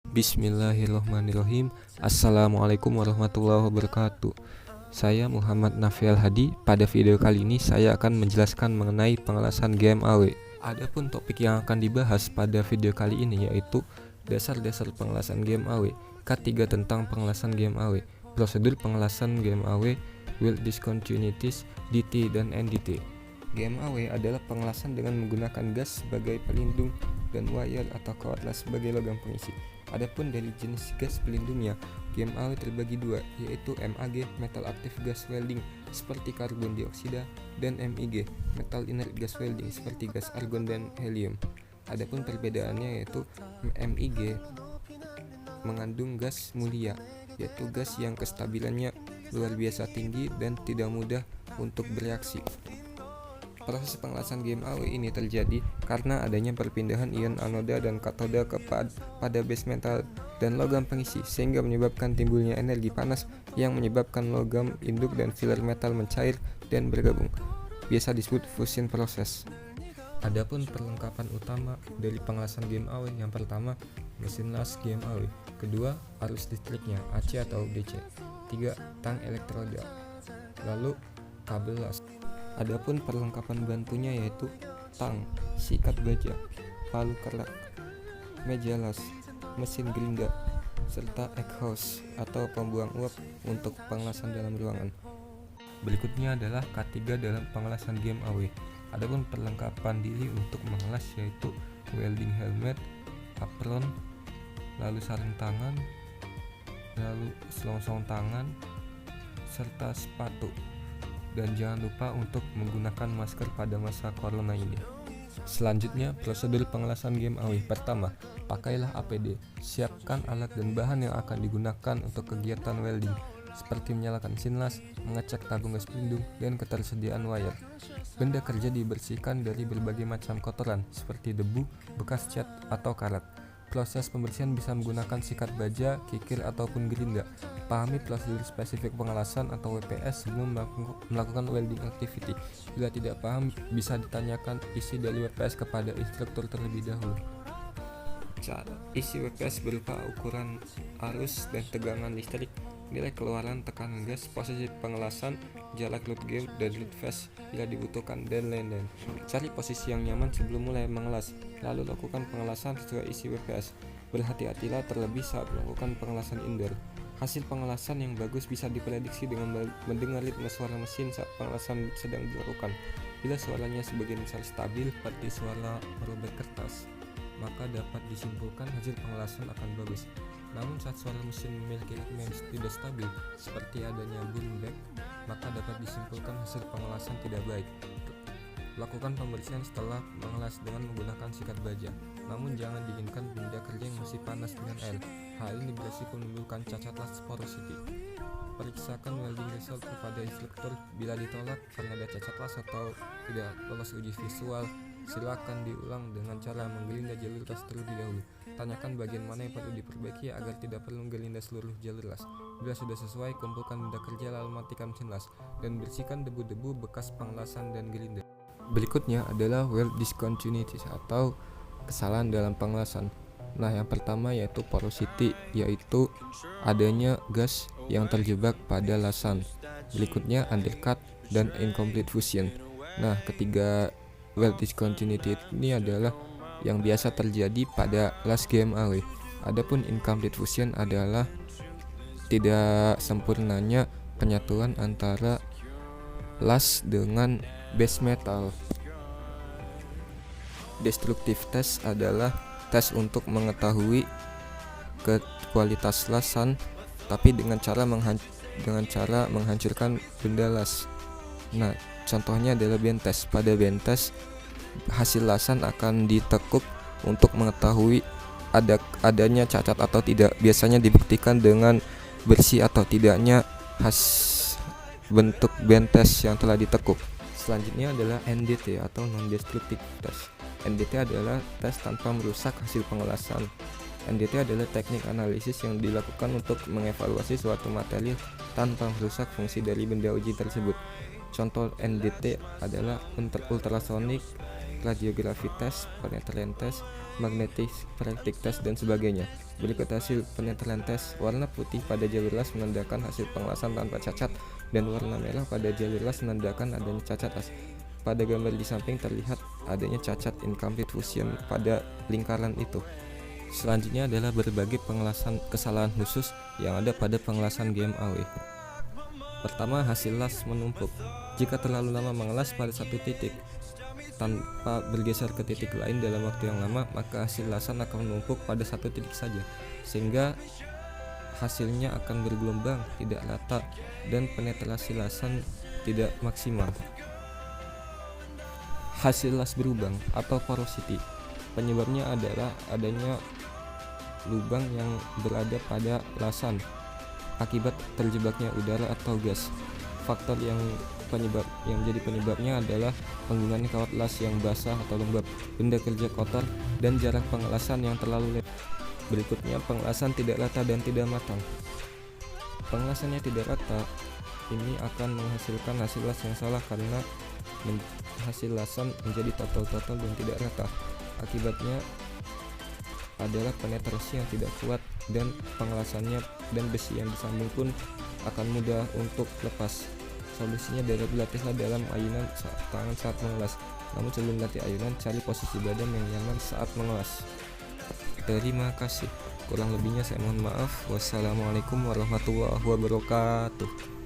Bismillahirrahmanirrahim. Assalamualaikum warahmatullahi wabarakatuh. Saya Muhammad Nafial Hadi. Pada video kali ini saya akan menjelaskan mengenai pengelasan game AW. Adapun topik yang akan dibahas pada video kali ini yaitu dasar-dasar pengelasan game AW, K3 tentang pengelasan game AW, prosedur pengelasan game AW, will discontinuities, DT dan NDT. Game AW adalah pengelasan dengan menggunakan gas sebagai pelindung dan wire atau cordless sebagai logam pengisi. Adapun dari jenis gas pelindungnya, game AW terbagi dua, yaitu MAG metal aktif gas welding seperti karbon dioksida dan MIG metal inert gas welding seperti gas argon dan helium. Adapun perbedaannya yaitu MIG mengandung gas mulia, yaitu gas yang kestabilannya luar biasa tinggi dan tidak mudah untuk bereaksi. Proses pengelasan game AW ini terjadi karena adanya perpindahan ion anoda dan katoda pada base metal dan logam pengisi, sehingga menyebabkan timbulnya energi panas yang menyebabkan logam induk dan filler metal mencair dan bergabung. Biasa disebut fusion process. Adapun perlengkapan utama dari pengelasan game AW, yang pertama mesin las game AW, kedua arus listriknya AC atau DC, tiga tang elektroda, lalu kabel las. Adapun perlengkapan bantunya yaitu tang, sikat baja, palu kerak, meja las, mesin gerinda, serta exhaust atau pembuang uap untuk pengelasan dalam ruangan. Berikutnya adalah K3 dalam pengelasan game AW. Adapun perlengkapan diri untuk mengelas yaitu welding helmet, apron, lalu sarung tangan, lalu selongsong tangan, serta sepatu. Dan jangan lupa untuk menggunakan masker pada masa corona ini. Selanjutnya, prosedur pengelasan game AW. Pertama, pakailah APD. Siapkan alat dan bahan yang akan digunakan untuk kegiatan welding, seperti menyalakan mesin las, mengecek tabung gas pelindung, dan ketersediaan wire. Benda kerja dibersihkan dari berbagai macam kotoran, seperti debu, bekas cat, atau karat. Proses pembersihan bisa menggunakan sikat baja, kikir, ataupun gerinda. Pahami prosedur spesifik pengelasan atau WPS sebelum melakukan welding activity. Bila tidak paham, bisa ditanyakan isi dari WPS kepada instruktur terlebih dahulu. Isi WPS berupa ukuran arus dan tegangan listrik, nilai keluaran tekanan gas, posisi pengelasan, jarak load game dan load phase bila dibutuhkan, dan lain-lain. Cari posisi yang nyaman sebelum mulai mengelas, lalu lakukan pengelasan sesuai isi WPS. Berhati-hatilah terlebih saat melakukan pengelasan indoor. Hasil pengelasan yang bagus bisa diprediksi dengan mendengar ritme suara mesin saat pengelasan sedang dilakukan. Bila suaranya sebagian besar stabil seperti suara merobek kertas, maka dapat disimpulkan hasil pengelasan akan bagus. Namun saat suara mesin memiliki ritme yang tidak stabil seperti adanya boom back, maka dapat disimpulkan hasil pengelasan tidak baik. Lakukan pembersihan setelah mengelas dengan menggunakan sikat baja, namun jangan dinginkan benda kerja yang masih panas dengan air. Hal ini beresiko menimbulkan cacat las porosity. Periksakan welding result kepada instruktur. Bila ditolak karena ada cacat las atau tidak lolos uji visual, silakan diulang dengan cara menggelinda jalur las terlebih dahulu. Tanyakan bagian mana yang perlu diperbaiki agar tidak perlu menggelinda seluruh jalur las. Bila sudah sesuai, kumpulkan benda kerja lalu matikan mesin las dan bersihkan debu-debu bekas pengelasan dan gelinda. Berikutnya adalah weld discontinuities atau kesalahan dalam pengelasan. Nah, yang pertama yaitu porosity, yaitu adanya gas yang terjebak pada lasan. Berikutnya undercut dan incomplete fusion. Nah, ketiga weld discontinuity ini adalah yang biasa terjadi pada las game AW. Adapun incomplete fusion adalah tidak sempurnanya penyatuan antara las dengan base metal. Destructive test adalah tes untuk mengetahui kualitas lasan, tapi dengan cara menghancurkan benda las. Nah, contohnya adalah bend test. Pada bend test, hasil lasan akan ditekuk untuk mengetahui adanya cacat atau tidak. Biasanya dibuktikan dengan bersih atau tidaknya bentuk bend test yang telah ditekuk. Selanjutnya adalah NDT atau non-destructive test. NDT adalah tes tanpa merusak hasil pengelasan. NDT adalah teknik analisis yang dilakukan untuk mengevaluasi suatu materi tanpa merusak fungsi dari benda uji tersebut. Contoh NDT adalah ultrasonic, radiography test, penetrant test, magnetic practice test, dan sebagainya. Berikut hasil penetral tes. Warna putih pada jalur las menandakan hasil pengelasan tanpa cacat, dan warna merah pada jalur las menandakan adanya cacat las. Pada gambar di samping terlihat adanya cacat incomplete fusion pada lingkaran itu. Selanjutnya adalah berbagai pengelasan kesalahan khusus yang ada pada pengelasan GMAW. Pertama, hasil las menumpuk. Jika terlalu lama mengelas pada satu titik tanpa bergeser ke titik lain dalam waktu yang lama, maka hasil lasan akan menumpuk pada satu titik saja, sehingga hasilnya akan bergelombang, tidak rata, dan penetrasi lasan tidak maksimal. Hasil las berlubang atau porosity. Penyebabnya adalah adanya lubang yang berada pada lasan akibat terjebaknya udara atau gas. Faktor yang menjadi penyebabnya adalah penggunaan kawat las yang basah atau lembab, benda kerja kotor, dan jarak pengelasan yang terlalu lebar. Berikutnya, pengelasan tidak rata dan tidak matang. Pengelasannya tidak rata ini akan menghasilkan hasil las yang salah karena hasil lasan menjadi total dan tidak rata. Akibatnya adalah penetrasi yang tidak kuat, dan pengelasannya dan besi yang disambung pun akan mudah untuk lepas. Solusinya adalah berlatihlah dalam ayunan tangan saat mengelas. Namun sebelum melatih ayunan, cari posisi badan yang nyaman saat mengelas. Terima kasih. Kurang lebihnya saya mohon maaf. Wassalamualaikum warahmatullahi wabarakatuh.